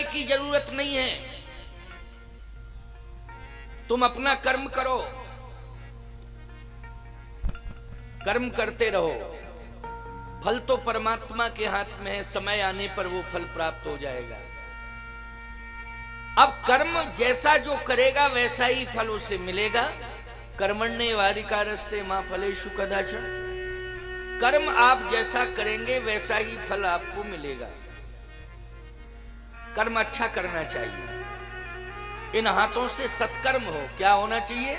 करने की जरूरत नहीं है। तुम अपना कर्म करो, कर्म करते रहो, फल तो परमात्मा के हाथ में है, समय आने पर वो फल प्राप्त हो जाएगा। अब कर्म जैसा जो करेगा वैसा ही फल उसे मिलेगा। कर्मण्येवाधिकारस्ते मा फलेषु कदाचन। कर्म आप जैसा करेंगे वैसा ही फल आपको मिलेगा। कर्म अच्छा करना चाहिए। इन हाथों से सत्कर्म हो। क्या होना चाहिए?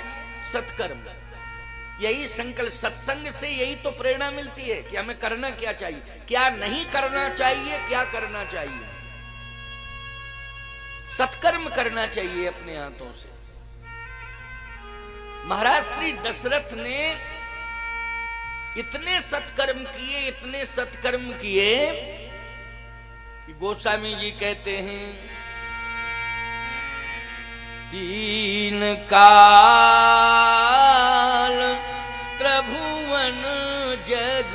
सत्कर्म। यही संकल्प, सत्संग से यही तो प्रेरणा मिलती है कि हमें करना क्या चाहिए, क्या नहीं करना चाहिए, क्या करना चाहिए। सत्कर्म करना चाहिए अपने हाथों से। महाराज श्री दशरथ ने इतने सत्कर्म किए, इतने सत्कर्म किए कि गोस्वामी जी कहते हैं, तीन काल त्रिभुवन जग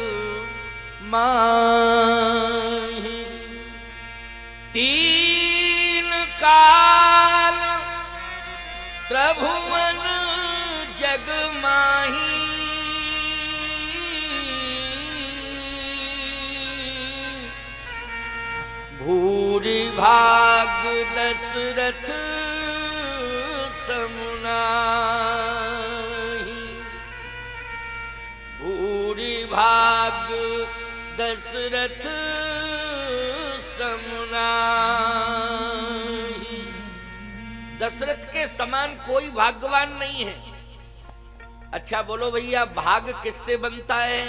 माहि। तीन काल त्रिभुवन जग माहि। भूरि भाग दशरथ समुनाहि। भूरि भाग दशरथ समुनाहि। दशरथ के समान कोई भाग्यवान नहीं है। अच्छा बोलो भैया, भाग्य किससे बनता है?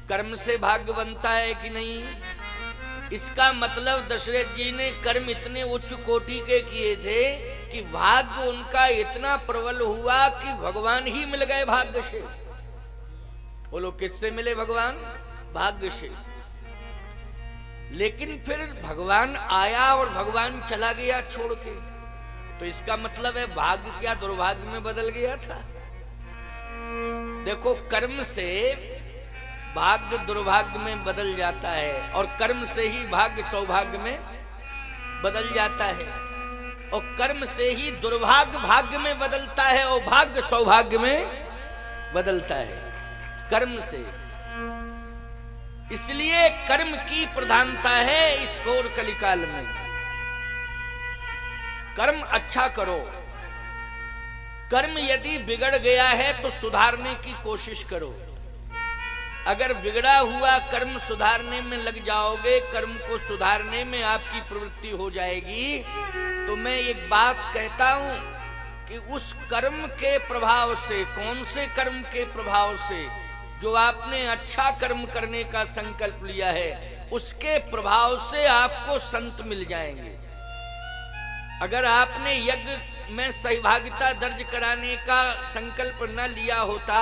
कर्म से भाग्य बनता है कि नहीं? इसका मतलब दशरथ जी ने कर्म इतने उच्च कोटि के किए थे कि भाग्य उनका इतना प्रबल हुआ कि भगवान ही मिल गए भाग्य से। बोलो किससे मिले भगवान? भाग्य से। लेकिन फिर भगवान आया और भगवान चला गया छोड़ के, तो इसका मतलब है भाग्य क्या दुर्भाग्य में बदल गया था? देखो, कर्म से भाग्य दुर्भाग्य में बदल जाता है और कर्म से ही भाग्य सौभाग्य में बदल जाता है, और कर्म से ही दुर्भाग्य भाग्य में बदलता है और भाग्य सौभाग्य में बदलता है, कर्म से। इसलिए कर्म की प्रधानता है इस घोर कलिकाल में। कर्म अच्छा करो। कर्म यदि बिगड़ गया है तो सुधारने की कोशिश करो। अगर बिगड़ा हुआ कर्म सुधारने में लग जाओगे, कर्म को सुधारने में आपकी प्रवृत्ति हो जाएगी, तो मैं एक बात कहता हूं कि उस कर्म के प्रभाव से, कौन से कर्म के प्रभाव से, जो आपने अच्छा कर्म करने का संकल्प लिया है, उसके प्रभाव से आपको संत मिल जाएंगे। अगर आपने यज्ञ में सहभागिता दर्ज कराने का संकल्प न लिया होता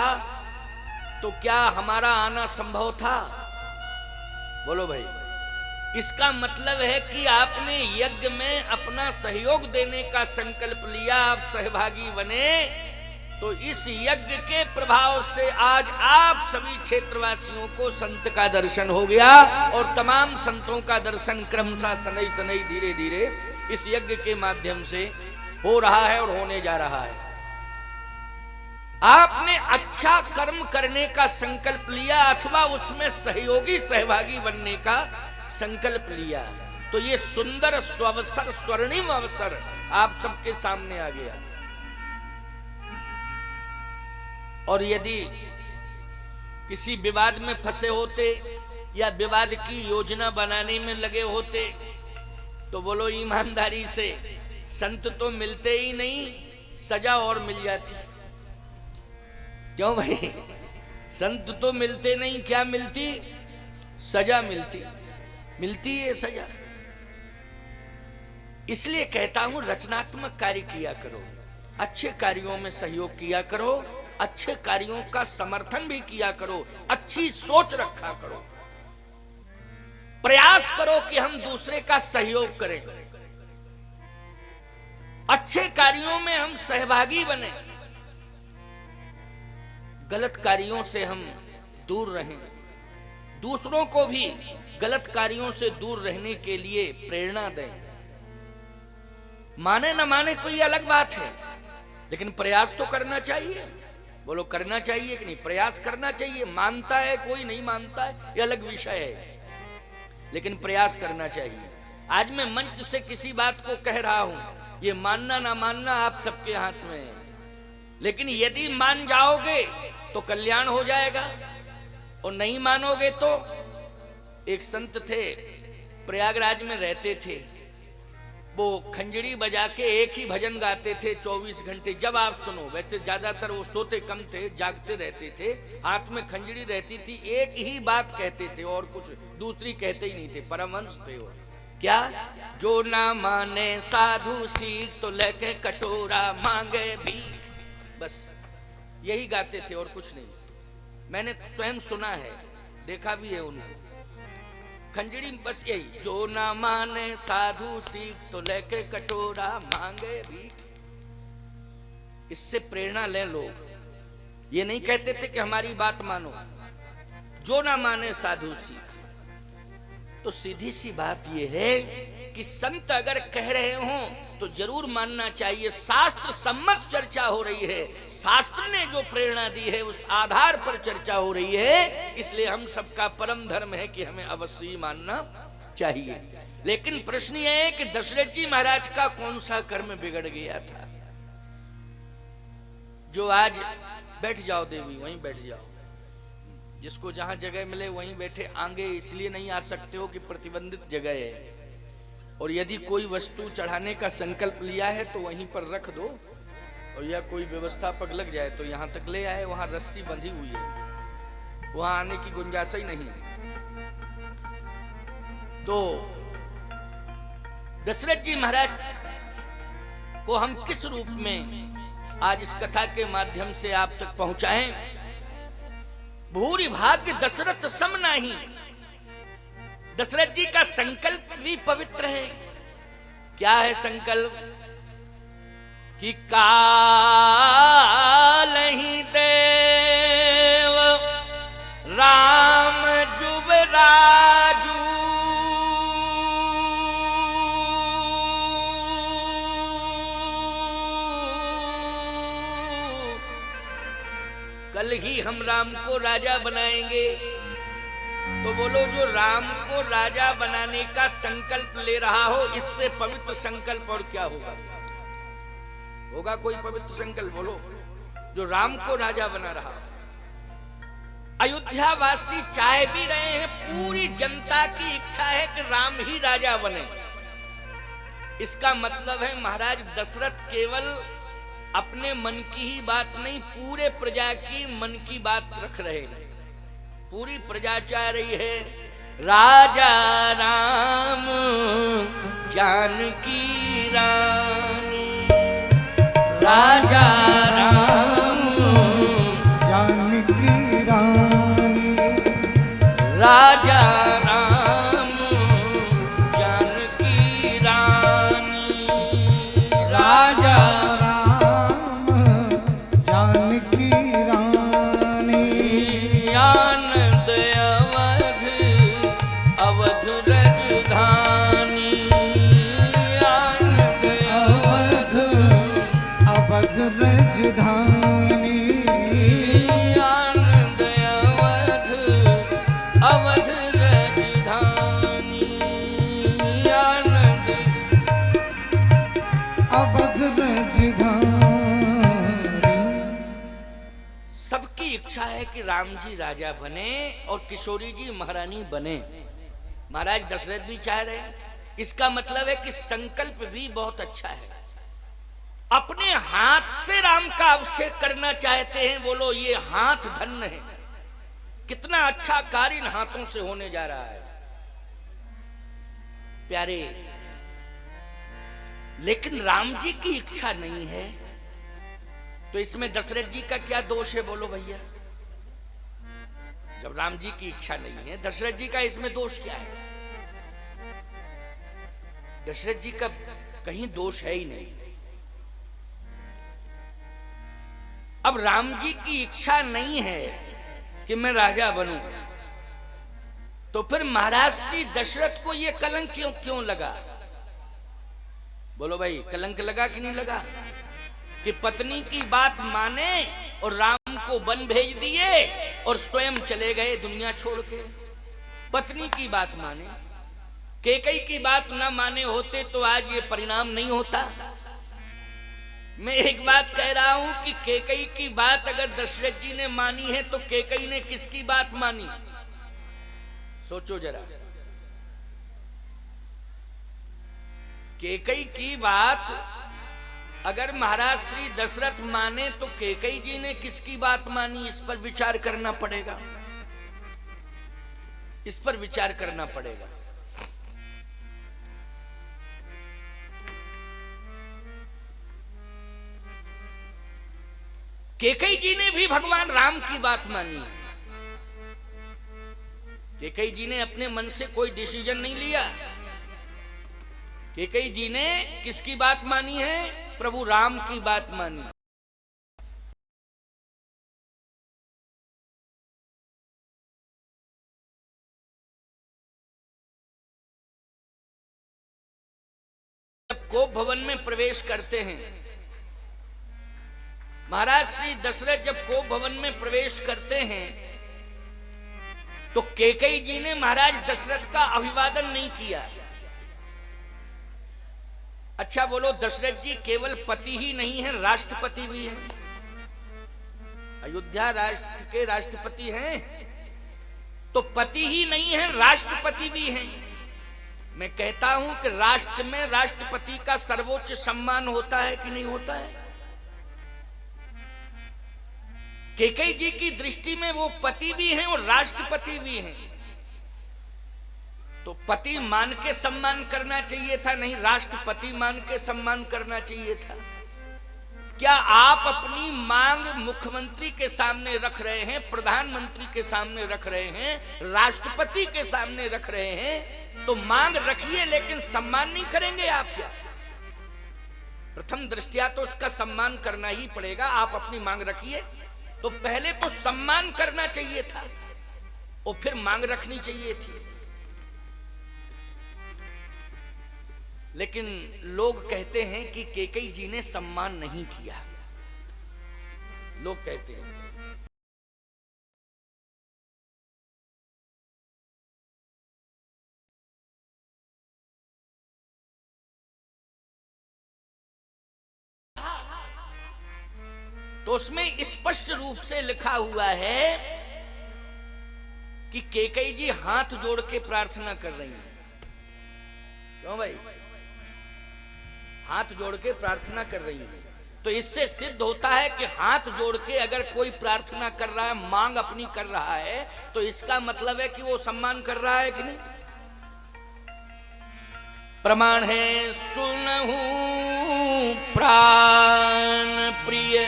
तो क्या हमारा आना संभव था? बोलो भाई। इसका मतलब है कि आपने यज्ञ में अपना सहयोग देने का संकल्प लिया, आप सहभागी बने, तो इस यज्ञ के प्रभाव से आज आप सभी क्षेत्रवासियों को संत का दर्शन हो गया और तमाम संतों का दर्शन क्रमशः सनई सनई धीरे धीरे इस यज्ञ के माध्यम से हो रहा है और होने जा रहा है। आपने अच्छा कर्म करने का संकल्प लिया अथवा उसमें सहयोगी सहभागी बनने का संकल्प लिया, तो ये सुंदर स्वअवसर, स्वर्णिम अवसर आप सबके सामने आ गया। और यदि किसी विवाद में फंसे होते या विवाद की योजना बनाने में लगे होते तो बोलो ईमानदारी से, संत तो मिलते ही नहीं, सजा और मिल जाती। क्यों भाई? संत तो मिलते नहीं, क्या मिलती? सजा मिलती। मिलती है सजा। इसलिए कहता हूं रचनात्मक कार्य किया करो, अच्छे कार्यों में सहयोग किया करो, अच्छे कार्यों का समर्थन भी किया करो, अच्छी सोच रखा करो, प्रयास करो कि हम दूसरे का सहयोग करें, अच्छे कार्यों में हम सहभागी बने, गलत कार्यों से हम दूर रहें, दूसरों को भी गलत कार्यों से दूर रहने के लिए प्रेरणा दें। माने ना माने कोई अलग बात है, लेकिन प्रयास तो करना चाहिए। बोलो करना चाहिए कि नहीं? प्रयास करना चाहिए। मानता है कोई, नहीं मानता है, ये अलग विषय है, लेकिन प्रयास करना चाहिए। आज मैं मंच से किसी बात को कह रहा हूं, ये मानना ना मानना आप सबके हाथ में है, लेकिन यदि मान जाओगे तो कल्याण हो जाएगा, और नहीं मानोगे तो। एक संत थे, प्रयागराज में रहते थे, वो खंजरी बजा के एक ही भजन गाते थे 24 घंटे। जब आप सुनो, वैसे ज्यादातर वो सोते कम थे, जागते रहते थे, हाथ में खंजरी रहती थी, एक ही बात कहते थे और कुछ दूसरी कहते ही नहीं थे। परमहंस थे वो। क्या? जो ना माने साधु सीख तो लेके कटोरा मांगे भीख, बस यही गाते थे और कुछ नहीं। मैंने स्वयं सुना है, देखा भी है उनको। खंजड़ी बस यही, जो ना माने साधु सीख तो लेके कटोरा मांगे भीख। इससे प्रेरणा ले लोग। ये नहीं कहते थे कि हमारी बात मानो, जो ना माने साधु सीख। तो सीधी सी बात यह है कि संत अगर कह रहे हों तो जरूर मानना चाहिए। शास्त्र सम्मत चर्चा हो रही है, शास्त्र ने जो प्रेरणा दी है उस आधार पर चर्चा हो रही है, इसलिए हम सबका परम धर्म है कि हमें अवश्य ही मानना चाहिए। लेकिन प्रश्न यह है कि दशरथ जी महाराज का कौन सा कर्म बिगड़ गया था जो आज बैठ जाओ देवी, वहीं बैठ जाओ, जिसको जहां जगह मिले वहीं बैठे। आगे इसलिए नहीं आ सकते हो कि प्रतिबंधित जगह है, और यदि कोई वस्तु चढ़ाने का संकल्प लिया है तो वहीं पर रख दो, और या कोई व्यवस्थापक लग जाए तो यहां तक ले आए, वहां रस्सी बंधी हुई है, वहां आने की गुंजाइश ही नहीं। तो दशरथ जी महाराज को हम किस रूप में आज इस कथा के माध्यम से आप तक पहुंचाएं? भूरि भाग्य दशरथ सम नहीं। दशरथ जी का संकल्प भी पवित्र है। क्या है संकल्प? कि काल ही देव राम जुबराजू, कल ही हम राम को राजा बनाएंगे। तो बोलो, जो राम को राजा बनाने का संकल्प ले रहा हो, इससे पवित्र संकल्प और क्या होगा? होगा कोई पवित्र संकल्प? बोलो, जो राम को राजा बना रहा। अयोध्या वासी चाह भी रहे हैं, पूरी जनता की इच्छा है कि राम ही राजा बने। इसका मतलब है महाराज दशरथ केवल अपने मन की ही बात नहीं, पूरे प्रजा की मन की बात रख रहे हैं। पूरी प्रजा चाह रही है राजा राम जानकी रानी, राजा राम जानकी रानी, राजा राम जानकी रानी, राजा कि राम जी राजा बने और किशोरी जी महारानी बने। महाराज दशरथ भी चाह रहे हैं। इसका मतलब है कि संकल्प भी बहुत अच्छा है। अपने हाथ से राम का अभिषेक करना चाहते हैं। बोलो, ये हाथ धन्य है, कितना अच्छा कार्य इन हाथों से होने जा रहा है प्यारे। लेकिन राम जी की इच्छा नहीं है, तो इसमें दशरथ जी का क्या दोष है? बोलो भैया, जब राम जी की इच्छा नहीं है, दशरथ जी का इसमें दोष क्या है? दशरथ जी का कहीं दोष है ही नहीं। अब राम जी की इच्छा नहीं है कि मैं राजा बनूं, तो फिर महाराज श्री दशरथ को यह कलंक क्यों लगा? बोलो भाई, कलंक लगा कि नहीं लगा? कि पत्नी की बात माने और राम को वन भेज दिए और स्वयं चले गए दुनिया छोड़ के। पत्नी की बात माने, कैकेयी की बात ना माने होते तो आज ये परिणाम नहीं होता। मैं एक बात कह रहा हूं कि कैकेयी की बात अगर दशरथ जी ने मानी है तो कैकेयी ने किसकी बात मानी? सोचो जरा। कैकेयी की बात अगर महाराज श्री दशरथ माने तो कैकेयी जी ने किसकी बात मानी? इस पर विचार करना पड़ेगा, इस पर विचार करना पड़ेगा। कैकेयी जी ने भी भगवान राम की बात मानी है। कैकेयी जी ने अपने मन से कोई डिसीजन नहीं लिया। कैकेयी जी ने किसकी बात मानी है? प्रभु राम की बात मानी। जब कोप भवन में प्रवेश करते हैं, महाराज श्री दशरथ जब कोप भवन में प्रवेश करते हैं तो कैकेयी जी ने महाराज दशरथ का अभिवादन नहीं किया। अच्छा बोलो, दशरथ जी केवल पति ही नहीं है, राष्ट्रपति भी है। अयोध्या राष्ट्र के राष्ट्रपति हैं, तो पति ही नहीं है, राष्ट्रपति भी हैं। मैं कहता हूं कि राष्ट्र में राष्ट्रपति का सर्वोच्च सम्मान होता है कि नहीं होता है? कैकेयी जी की दृष्टि में वो पति भी हैं और राष्ट्रपति भी हैं, तो पति मान के सम्मान करना चाहिए था, नहीं राष्ट्रपति मान के सम्मान करना चाहिए था। क्या आप अपनी मांग मुख्यमंत्री के सामने रख रहे हैं, प्रधानमंत्री के सामने रख रहे हैं, राष्ट्रपति के सामने रख रहे हैं, तो मांग रखिए लेकिन सम्मान नहीं करेंगे आप क्या? प्रथम दृष्टया तो उसका सम्मान करना ही पड़ेगा। आप अपनी मांग रखिए, तो पहले तो सम्मान करना चाहिए था और फिर मांग रखनी चाहिए थी। लेकिन लोग कहते हैं कि कैकेयी जी ने सम्मान नहीं किया। लोग कहते हैं। तो उसमें स्पष्ट रूप से लिखा हुआ है कि कैकेयी जी हाथ जोड़ के प्रार्थना कर रही हैं। क्यों भाई? हाथ जोड़ के प्रार्थना कर रही है, तो इससे सिद्ध होता है कि हाथ जोड़ के अगर कोई प्रार्थना कर रहा है, मांग अपनी कर रहा है, तो इसका मतलब है कि वो सम्मान कर रहा है कि नहीं? प्रमाण है सुनहु प्राण प्रिय,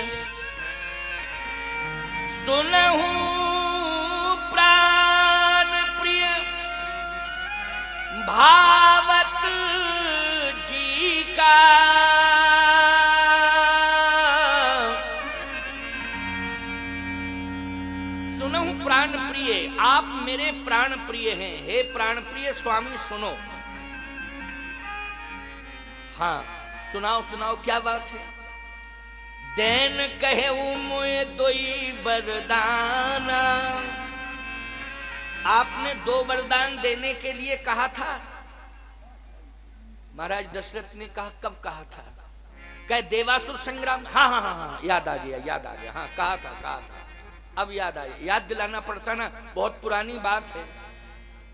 सुनहु प्राण प्रिय भावत जी का, सुनहु प्राण प्रिय, आप मेरे प्राण प्रिय हैं। हे प्राण प्रिय स्वामी सुनो। हाँ सुनाओ सुनाओ, क्या बात है? देन कहे मुए दोई वरदाना, आपने 2 वरदान देने के लिए कहा था। महाराज दशरथ ने कहा, कब कहा था? कहे देवासुर संग्राम। हाँ हाँ हाँ हाँ, याद आ गया याद आ गया, हाँ कहा था। अब याद आया, याद दिलाना पड़ता ना, बहुत पुरानी बात है।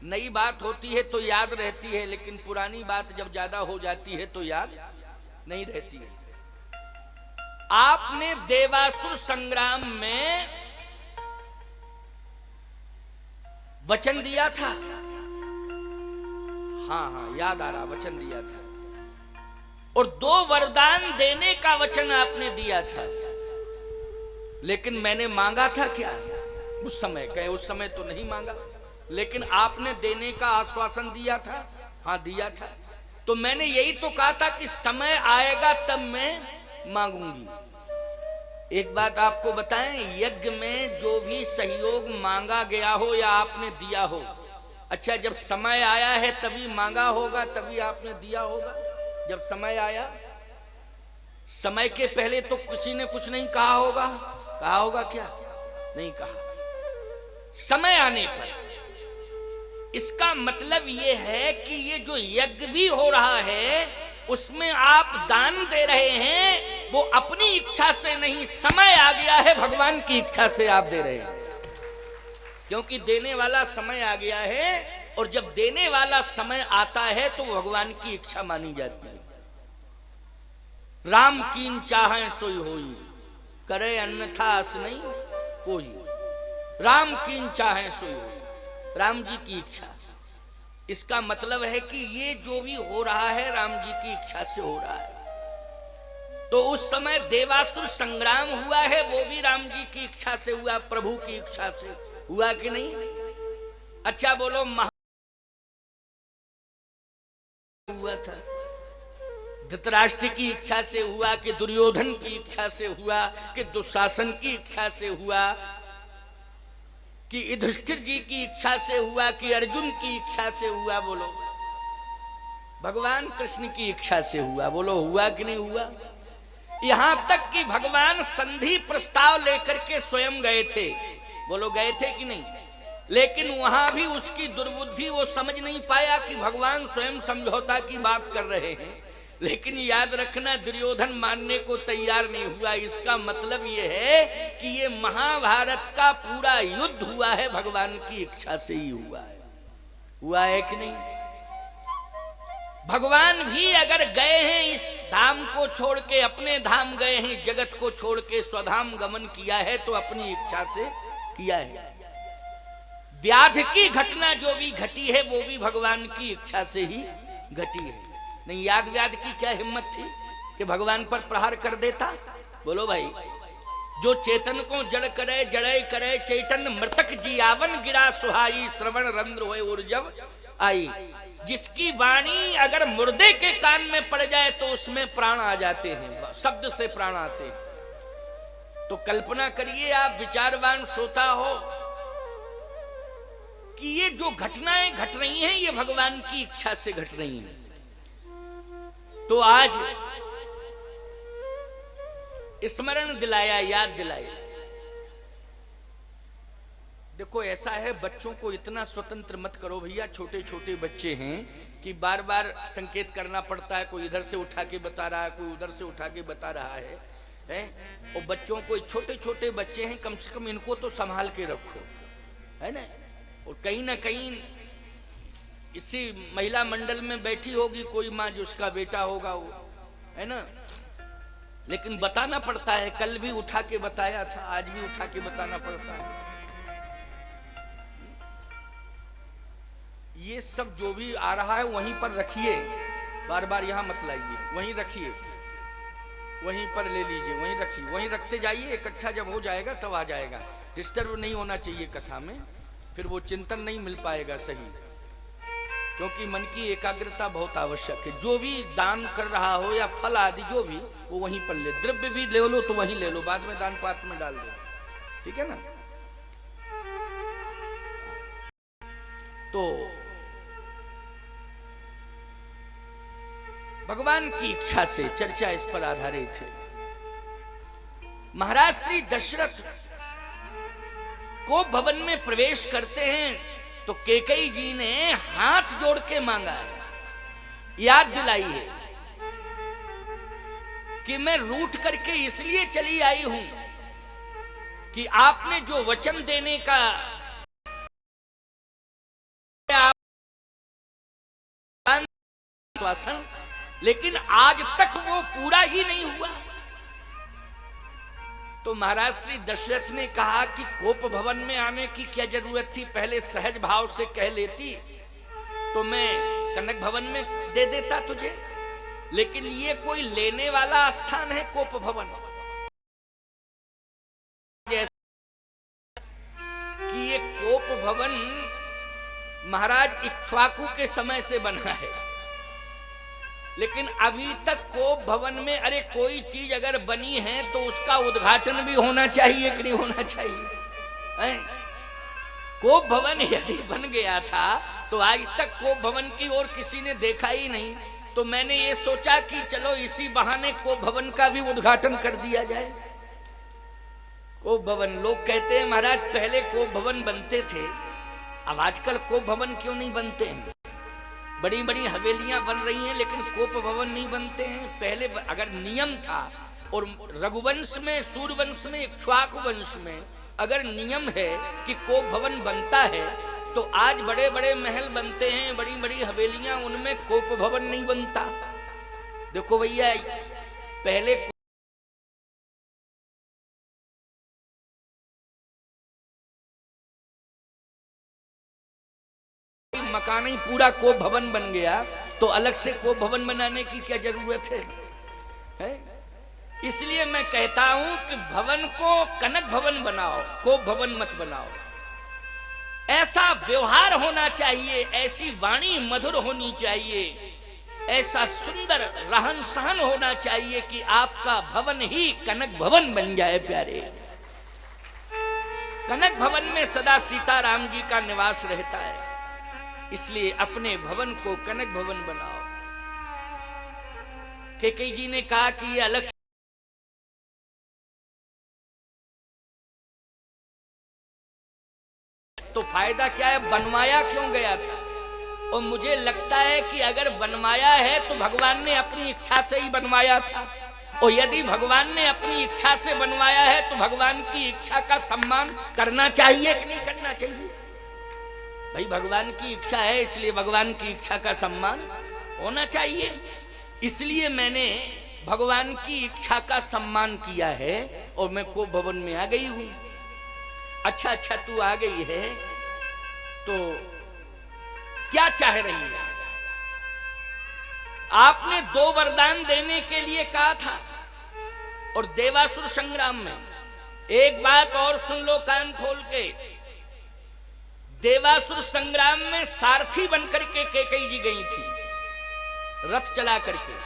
नई बात होती है तो याद रहती है, लेकिन पुरानी बात जब ज्यादा हो जाती है तो याद नहीं रहती है। आपने देवासुर संग्राम में वचन दिया था। हाँ हाँ याद आ रहा, वचन दिया था, और 2 वरदान देने का वचन आपने दिया था। लेकिन मैंने मांगा था क्या उस समय? कहे उस समय तो नहीं मांगा, लेकिन आपने देने का आश्वासन दिया था। हाँ दिया था। तो मैंने यही तो कहा था कि समय आएगा तब मैं मांगूंगी। एक बात आपको बताएं, यज्ञ में जो भी सहयोग मांगा गया हो या आपने दिया हो, अच्छा जब समय आया है तभी मांगा होगा, तभी आपने दिया होगा, जब समय आया, समय के पहले तो किसी ने कुछ नहीं कहा होगा, कहा होगा क्या? नहीं कहा। समय आने पर इसका मतलब ये है कि ये जो यज्ञ भी हो रहा है उसमें आप दान दे रहे हैं, वो अपनी इच्छा से नहीं, समय आ गया है भगवान की इच्छा से आप दे रहे हैं, क्योंकि देने वाला समय आ गया है। और जब देने वाला समय आता है तो भगवान की इच्छा मानी जाती है। राम कीन चाहे सोई होई, करे अन्यथा अस नहीं कोई। राम कीन चाहे सोई होई, राम जी की इच्छा। इसका मतलब है कि ये जो भी हो रहा है राम जी की इच्छा से हो रहा है। तो उस समय देवासुर संग्राम हुआ है, वो भी राम जी की इच्छा से हुआ, प्रभु की इच्छा से हुआ कि नहीं? अच्छा बोलो, हुआ था? धृतराष्ट्र की इच्छा से हुआ कि दुर्योधन की इच्छा से हुआ कि दुशासन की इच्छा से हुआ कि युधिष्ठिर जी की इच्छा से हुआ कि अर्जुन की इच्छा से हुआ? बोलो, भगवान कृष्ण की इच्छा से हुआ। बोलो, हुआ कि नहीं हुआ? यहां तक कि भगवान संधि प्रस्ताव लेकर के स्वयं गए थे। बोलो, गए थे कि नहीं? लेकिन वहां भी उसकी दुर्बुद्धि, वो समझ नहीं पाया कि भगवान स्वयं समझौता की बात कर रहे हैं। लेकिन याद रखना, दुर्योधन मानने को तैयार नहीं हुआ। इसका मतलब यह है कि ये महाभारत का पूरा युद्ध हुआ है भगवान की इच्छा से ही हुआ है। हुआ है कि नहीं? भगवान भी अगर गए हैं इस धाम को छोड़ के, अपने धाम गए हैं, जगत को छोड़ के स्वधाम गमन किया है, तो अपनी इच्छा से किया है। व्याध की घटना जो भी घटी है वो भी भगवान की इच्छा से ही घटी है। नहीं, याद व्याध की क्या हिम्मत थी कि भगवान पर प्रहार कर देता? बोलो भाई, जो चेतन को जड़ करे जड़े करे, चैतन्य मृतक जियावन गिरा सुहाई, श्रवण रंध्र होए ऊर्जव आई। जिसकी वाणी अगर मुर्दे के कान में पड़ जाए तो उसमें प्राण आ जाते हैं, शब्द से प्राण आते हैं। तो कल्पना करिए, आप विचारवान श्रोता हो कि ये जो घटनाएं घट रही हैं ये भगवान की इच्छा से घट रही हैं। तो आज स्मरण दिलाया, याद दिलाया। देखो, ऐसा है, बच्चों को इतना स्वतंत्र मत करो भैया। छोटे छोटे बच्चे हैं कि बार बार संकेत करना पड़ता है, कोई इधर से उठा के बता रहा है, कोई उधर से उठा के बता रहा है? और बच्चों को, छोटे छोटे बच्चे हैं, कम से कम इनको तो संभाल के रखो, है ना? और कहीं ना कहीं इसी महिला मंडल में बैठी होगी कोई माँ जिसका बेटा होगा वो, है ना? लेकिन बताना पड़ता है। कल भी उठा के बताया था, आज भी उठा के बताना पड़ता है। ये सब जो भी आ रहा है वहीं पर रखिए, बार बार यहां मत लाइए, वहीं रखिए, वहीं पर ले लीजिए, वहीं रखिए, वहीं रखते जाइए। इकट्ठा जब हो जाएगा तब आ जाएगा। डिस्टर्ब नहीं होना चाहिए कथा में, फिर वो चिंतन नहीं मिल पाएगा सही। क्योंकि मन की एकाग्रता बहुत आवश्यक है। जो भी दान कर रहा हो या फल आदि जो भी, वो वहीं पर ले। द्रव्य भी ले लो तो वहीं ले लो, बाद में दान पात्र में डाल दो, ठीक है ना? तो भगवान की इच्छा से चर्चा इस पर आधारित है। महाराज श्री दशरथ को भवन में प्रवेश करते हैं तो कैकेयी जी ने हाथ जोड़ के मांगा है, याद दिलाई है कि मैं रूठ करके इसलिए चली आई हूं कि आपने जो वचन देने का आश्वासन, लेकिन आज तक वो पूरा ही नहीं हुआ। तो महाराज श्री दशरथ ने कहा कि कोप भवन में आने की क्या जरूरत थी, पहले सहज भाव से कह लेती तो मैं कनक भवन में दे देता तुझे। लेकिन ये कोई लेने वाला स्थान है कोप भवन, कि ये कोप भवन महाराज इक्ष्वाकु के समय से बना है, लेकिन अभी तक कोप भवन में, अरे कोई चीज अगर बनी है तो उसका उद्घाटन भी होना चाहिए कि नहीं होना चाहिए? कोप भवन यदि बन गया था तो आज तक कोप भवन की ओर किसी ने देखा ही नहीं। तो मैंने ये सोचा कि चलो इसी बहाने कोप भवन का भी उद्घाटन कर दिया जाए। कोप भवन, लोग कहते हैं महाराज पहले कोप भवन बनते थे, अब आजकल कोप भवन क्यों नहीं बनते हैं? बड़ी बड़ी हवेलियां बन रही हैं लेकिन कोप भवन नहीं बनते हैं। पहले अगर नियम था, और रघुवंश में, सूर्यवंश में, इक्ष्वाकु वंश में अगर नियम है कि कोप भवन बनता है, तो आज बड़े बड़े महल बनते हैं, बड़ी बड़ी हवेलियां, उनमें कोप भवन नहीं बनता। देखो भैया, पहले मकान ही पूरा कोप भवन बन गया, तो अलग से कोप भवन बनाने की क्या जरूरत है? इसलिए मैं कहता हूं कि भवन को कनक भवन बनाओ, कोप भवन मत बनाओ। ऐसा व्यवहार होना चाहिए, ऐसी वाणी मधुर होनी चाहिए, ऐसा सुंदर रहन सहन होना चाहिए कि आपका भवन ही कनक भवन बन जाए। प्यारे, कनक भवन में सदा सीताराम जी का निवास रहता है, इसलिए अपने भवन को कनक भवन बनाओ। कैकेयी जी ने कहा कि ये अलग तो फायदा क्या है, बनवाया क्यों गया था? और मुझे लगता है कि अगर बनवाया है तो भगवान ने अपनी इच्छा से ही बनवाया था, और यदि भगवान ने अपनी इच्छा से बनवाया है तो भगवान की इच्छा का सम्मान करना चाहिए कि नहीं करना चाहिए? भाई भगवान की इच्छा है, इसलिए भगवान की इच्छा का सम्मान होना चाहिए। इसलिए मैंने भगवान की इच्छा का सम्मान किया है और मैं कोप भवन में आ गई हूं। अच्छा, तू आ गई है तो क्या चाह रही है? आपने 2 वरदान देने के लिए कहा था, और देवासुर संग्राम में एक बात और सुन लो कान खोल के, देवासुर संग्राम में सारथी बनकर के कैकेयी जी गई थी, रथ चला करके,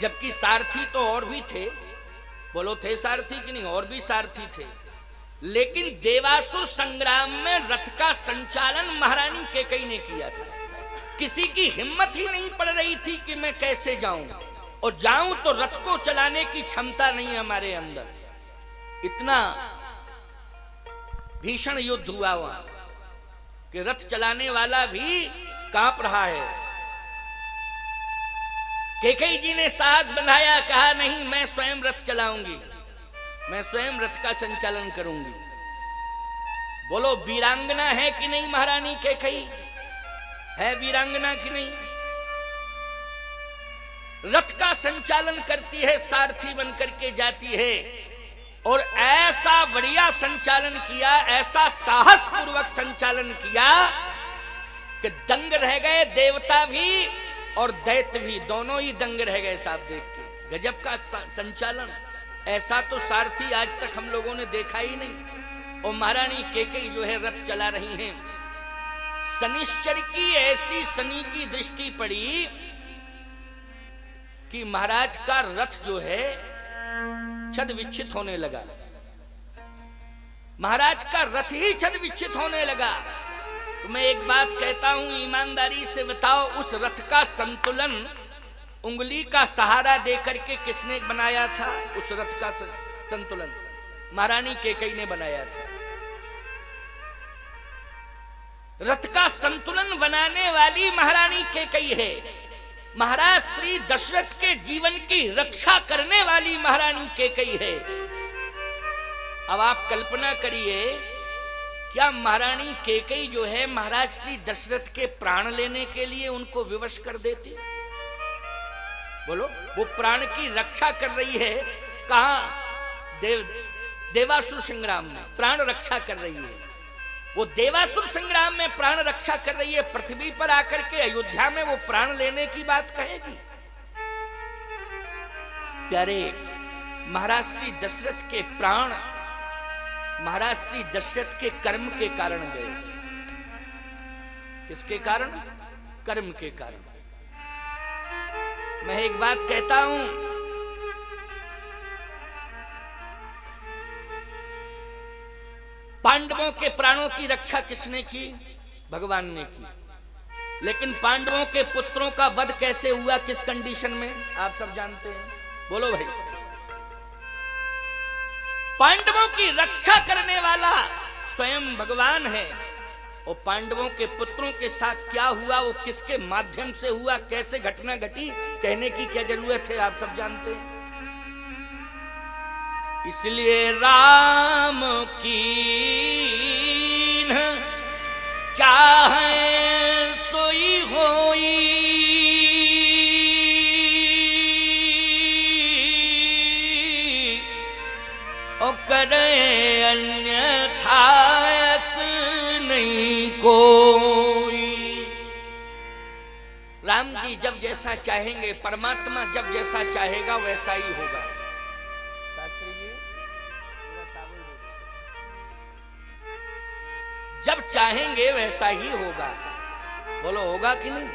जबकि सारथी तो और भी थे। बोलो थे सारथी कि नहीं? और भी सारथी थे, लेकिन देवासुर संग्राम में रथ का संचालन महारानी कैकेयी ने किया था। किसी की हिम्मत ही नहीं पड़ रही थी कि मैं कैसे जाऊं, और जाऊं तो रथ को चलाने की क्षमता नहीं हमारे अंदर। इतना भीषण युद्ध हुआ वहां कि रथ चलाने वाला भी कांप रहा है। कैकेयी जी ने साहस बंधाया, कहा नहीं, मैं स्वयं रथ चलाऊंगी, मैं स्वयं रथ का संचालन करूंगी। बोलो वीरांगना है कि नहीं महारानी कैकेयी? है वीरांगना कि नहीं? रथ का संचालन करती है, सारथी बनकर के जाती है, और ऐसा बढ़िया संचालन किया, ऐसा साहस पूर्वक संचालन किया कि दंग रह गए देवता भी और दैत्य भी, दोनों ही दंग रह गए साहब देख के। गजब का संचालन, ऐसा तो सारथी आज तक हम लोगों ने देखा ही नहीं। और महारानी कैकेयी जो है रथ चला रही हैं। शनिश्चर की ऐसी शनि की दृष्टि पड़ी कि महाराज का रथ जो है छद विच्छित होने लगा, महाराज का रथ ही छद विच्छित होने लगा। तो मैं एक बात कहता हूं, ईमानदारी से बताओ, उस रथ का संतुलन उंगली का सहारा देकर के किसने बनाया था? उस रथ का संतुलन महारानी कैकेयी ने बनाया था। रथ का संतुलन बनाने वाली महारानी कैकेयी है। महाराज श्री दशरथ के जीवन की रक्षा करने वाली महारानी कैकेयी है। अब आप कल्पना करिए, क्या महारानी कैकेयी जो है महाराज श्री दशरथ के प्राण लेने के लिए उनको विवश कर देती? बोलो, वो प्राण की रक्षा कर रही है। कहां? देवासुर संग्राम में प्राण रक्षा कर रही है। वो देवासुर संग्राम में प्राण रक्षा कर रही है, पृथ्वी पर आकर के अयोध्या में वो प्राण लेने की बात कहेगी? प्यारे, महाराज श्री दशरथ के प्राण महाराज श्री दशरथ के कर्म के कारण गए। किसके कारण? कर्म के कारण। मैं एक बात कहता हूं, पांडवों के प्राणों की रक्षा किसने की? भगवान ने की। लेकिन पांडवों के पुत्रों का वध कैसे हुआ, किस कंडीशन में, आप सब जानते हैं। बोलो भाई। पांडवों की रक्षा करने वाला स्वयं भगवान है, और पांडवों के पुत्रों के साथ क्या हुआ, वो किसके माध्यम से हुआ, कैसे घटना घटी, कहने की क्या जरूरत है, आप सब जानते हैं। इसलिए राम की चाहे सोई होई, और करे अन्यथा नहीं कोई। राम जी जब जैसा चाहेंगे, परमात्मा जब जैसा चाहेगा वैसा ही होगा। शास्त्री जी जब चाहेंगे वैसा ही होगा। बोलो होगा कि नहीं।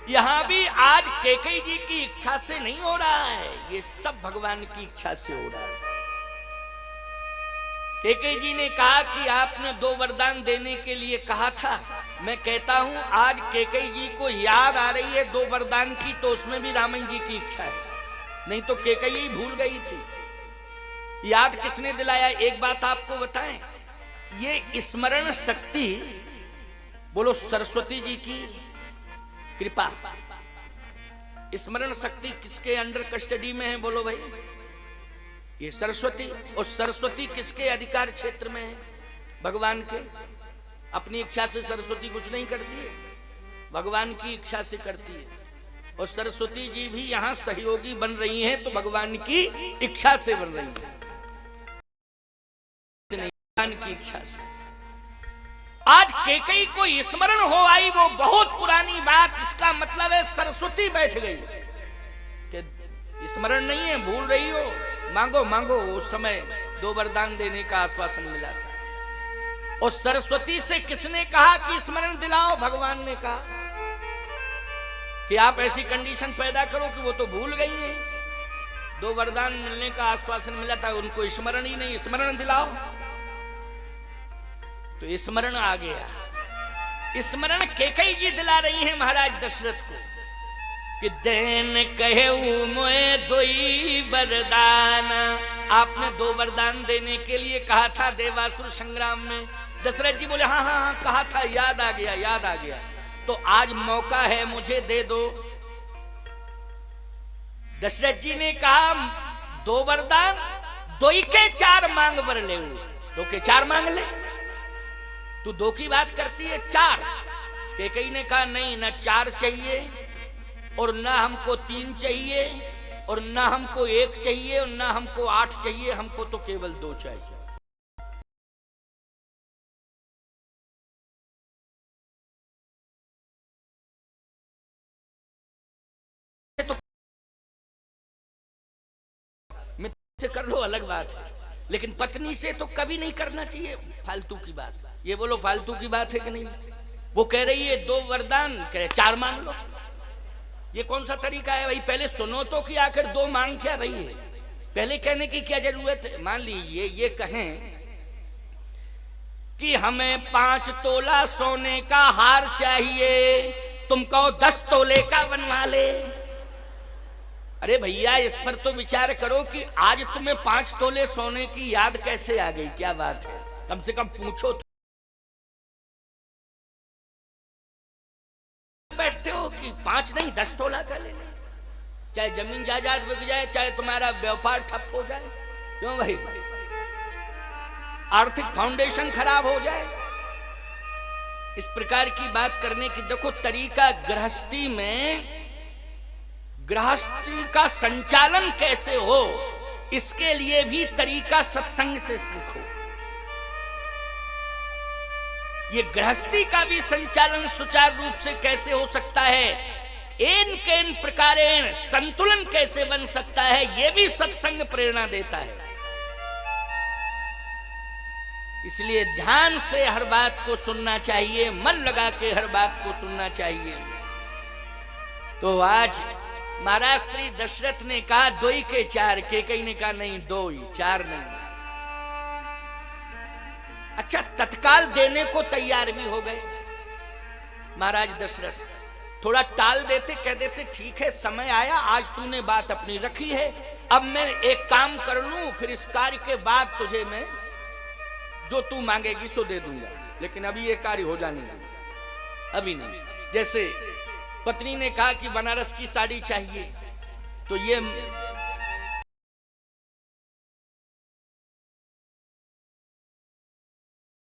यहां भी आज कैकेयी जी की इच्छा से नहीं हो रहा है, ये सब भगवान की इच्छा से हो रहा है। कैकेयी जी ने कहा कि आपने 2 वरदान देने के लिए कहा था। मैं कहता हूं आज कैकेयी जी को याद आ रही है 2 वरदान की, तो उसमें भी रामन जी की इच्छा है, नहीं तो कैकेयी भूल गई थी। याद किसने दिलाया, एक बात आपको बताएं, ये स्मरण शक्ति, बोलो सरस्वती जी की कृपा। स्मरण शक्ति किसके अंडर कस्टडी में है, बोलो भाई, ये सरस्वती। और सरस्वती किसके अधिकार क्षेत्र में है, भगवान के। अपनी इच्छा से सरस्वती कुछ नहीं करती है, भगवान की इच्छा से करती है। और सरस्वती जी भी यहां सहयोगी बन रही हैं, तो भगवान की इच्छा से बन रही है, भगवान की इच्छा से। आज कैकेयी को स्मरण हो आई, वो बहुत पुरानी बात, इसका मतलब है सरस्वती बैठ गई कि स्मरण नहीं है, भूल रही हो, मांगो मांगो। उस समय 2 वरदान देने का आश्वासन मिला था, और सरस्वती से किसने कहा कि स्मरण दिलाओ, भगवान ने कहा कि आप ऐसी कंडीशन पैदा करो कि वो तो भूल गई है। 2 वरदान मिलने का आश्वासन मिला था, उनको स्मरण ही नहीं, स्मरण दिलाओ। तो स्मरण आ गया। स्मरण कैकेयी जी दिला रही हैं महाराज दशरथ को कि देन कहे मोए 2 वरदान। आपने 2 वरदान देने के लिए कहा था देवासुर संग्राम में। दशरथ जी बोले हाँ हाँ हाँ कहा था, याद आ गया, याद आ गया। तो आज मौका है, मुझे दे दो। दशरथ जी ने कहा 2 वरदान, 2 के 4 मांग वर ले, 2 के 4 मांग ले। तू 2 की बात करती है, 4। कैकेयी ने कहा नहीं, ना 4 चाहिए, और ना हमको 3 चाहिए, और ना हमको 1 चाहिए, और ना हमको 8 चाहिए, हमको तो केवल 2 चाहिए। तो मित्र कर लो अलग बात है, लेकिन पत्नी से तो कभी नहीं करना चाहिए फालतू की बात। ये बोलो फालतू की बात है कि नहीं। वो कह रही है 2 वरदान, कह 4 मांग लो। ये कौन सा तरीका है भाई, पहले सुनो तो कि आखिर 2 मांग क्या रही है, पहले कहने की क्या जरूरत है। मान लीजिए ये कहें कि हमें 5 तोला सोने का हार चाहिए, तुम कहो 10 तोले का बनवा ले। अरे भैया इस पर तो विचार करो कि आज तुम्हें 5 तोले सोने की याद कैसे आ गई, क्या बात है, कम से कम पूछो तो। बैठते हो कि 5 नहीं 10 तोला का ले, चाहे जमीन जायदाद बिक जाए, चाहे तुम्हारा व्यापार ठप हो जाए, क्यों भाई, आर्थिक फाउंडेशन खराब हो जाए। इस प्रकार की बात करने की देखो तरीका, गृहस्थी में गृहस्थी का संचालन कैसे हो, इसके लिए भी तरीका सत्संग से सीखो। ये गृहस्थी का भी संचालन सुचारू रूप से कैसे हो सकता है, इन के इन प्रकारेण संतुलन कैसे बन सकता है, ये भी सत्संग प्रेरणा देता है। इसलिए ध्यान से हर बात को सुनना चाहिए, मन लगा के हर बात को सुनना चाहिए। तो आज महाराज श्री दशरथ ने कहा 2 के 4, कैकेयी ने कहा नहीं 2 ही, 4 नहीं। अच्छा तत्काल देने को तैयार भी हो गए। महाराज दशरथ थोड़ा टाल देते, कह देते ठीक है समय आया, आज तूने बात अपनी रखी है, अब मैं एक काम कर लूं, फिर इस कार्य के बाद तुझे मैं जो तू मांगेगी सो दे दूंगा, लेकिन अभी ये कार्य हो जाने दो, अभी नहीं। जैसे पत्नी ने कहा कि बनारस की साड़ी चाहिए, तो ये